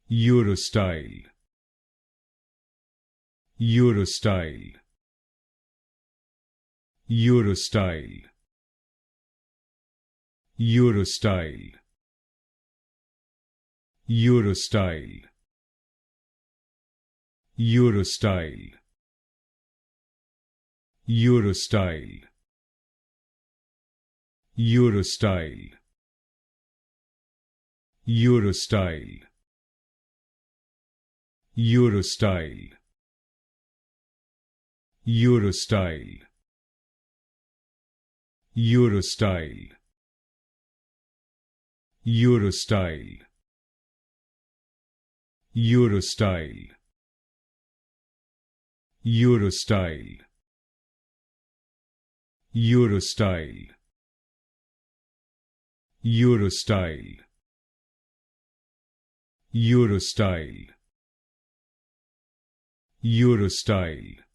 Urostyle, Urostyle, Urostyle, Urostyle, Urostyle, Urostyle, Urostyle, Urostyle, Urostyle, Urostyle, Urostyle, Urostyle, Urostyle, Urostyle, Urostyle, Urostyle, Urostyle, Urostyle, Urostyle,